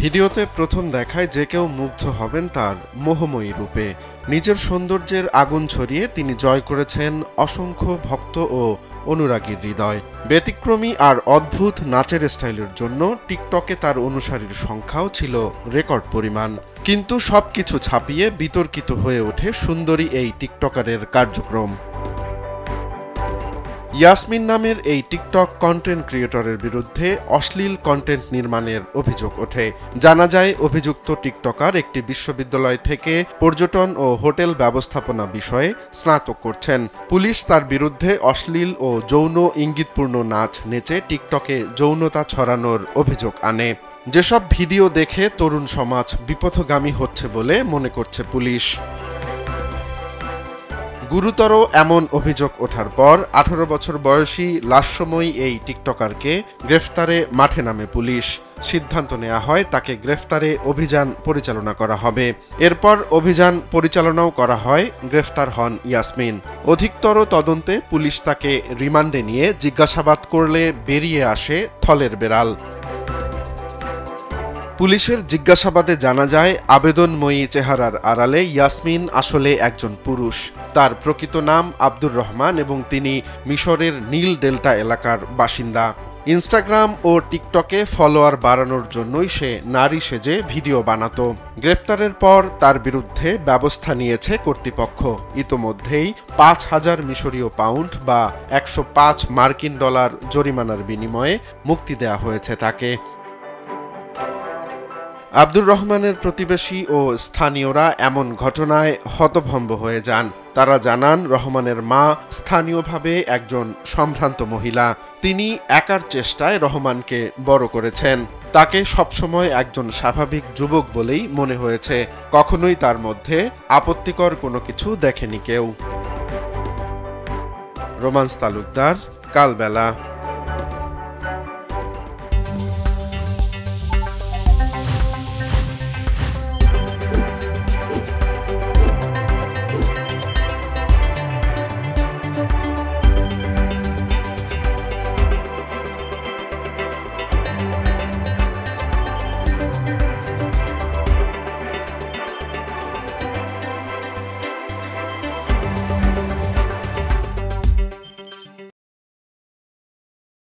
ভিডিওতে প্রথম দেখায় যে কেউ মুগ্ধ হবেন তার মোহময়ী রূপে। নিজের সৌন্দর্যের আগুন ছড়িয়ে তিনি জয় করেছেন অসংখ্য ভক্ত ও অনুরাগীর হৃদয়। ব্যতিক্রমী আর অদ্ভুত নাচের স্টাইলের জন্য টিকটকে তার অনুসারীর সংখ্যাও ছিল রেকর্ড পরিমাণ। কিন্তু সবকিছু ছাপিয়ে বিতর্কিত হয়ে ওঠে সুন্দরী এই টিকটকারের কার্যক্রম। ইয়াসমিন নামের এই টিকটক কন্টেন্ট ক্রিয়েটরের বিরুদ্ধে অশ্লীল কন্টেন্ট নির্মাণের অভিযোগ ওঠে। জানা যায় অভিযুক্ত টিকটকার একটি বিশ্ববিদ্যালয় থেকে পর্যটন ও হোটেল ব্যবস্থাপনা বিষয়ে স্নাতক করছেন। পুলিশ তার বিরুদ্ধে অশ্লীল ও যৌন ইঙ্গিতপূর্ণ নাচ নেচে টিকটকে যৌনতা ছড়ানোর অভিযোগ আনে। যেসব ভিডিও দেখে তরুণ সমাজ বিপথগামী হচ্ছে বলে মনে করছে পুলিশ। গুরুতর এমন অভিযোগ ওঠার পর 18 বছর বয়সী লাস্যময়ী এই টিকটকারকে গ্রেফতারে মাঠে নামে পুলিশ। সিদ্ধান্ত নেওয়া হয় তাকে গ্রেফতারে অভিযান পরিচালনা করা হবে। এরপর অভিযান পরিচালনাও করা হয়, গ্রেফতার হন ইয়াসমিন। অধিকতর তদন্তে পুলিশ তাকে রিমান্ডে নিয়ে জিজ্ঞাসাবাদ করলে বেরিয়ে আসে থলের বেড়াল। পুলিশের জিজ্ঞাসাবাদে জানা যায় আবেদনময়ী চেহারার আড়ালে ইয়াসমিন আসলে একজন পুরুষ। তার প্রকৃত নাম আব্দুর রহমান এবং তিনি মিশরের নীল ডেল্টা এলাকার বাসিন্দা। ইনস্টাগ্রাম ও টিকটকে ফলোয়ার বাড়ানোর জন্যই সে নারী সেজে ভিডিও বানাতো। গ্রেপ্তারের পর তার বিরুদ্ধে ব্যবস্থা নিয়েছে কর্তৃপক্ষ। ইতোমধ্যেই ৫,০০০ মিশরীয় পাউন্ড বা ১০৫ মার্কিন ডলার জরিমানার বিনিময়ে মুক্তি দেয়া হয়েছে তাকে। আব্দুর রহমানের প্রতিবেশী ও স্থানীয়রা এমন ঘটনায় হতভম্ব হয়ে যান। তারা জানান রহমানের মা স্থানীয়ভাবে একজন সম্ভ্রান্ত মহিলা। তিনি একার চেষ্টায় রহমানকে বড় করেছেন। তাকে সবসময় একজন স্বাভাবিক যুবক বলেই মনে হয়েছে। কখনোই তার মধ্যে আপত্তিকর কোনো কিছু দেখেনি কেউ। রোমান্স তালুকদার, কালবেলা।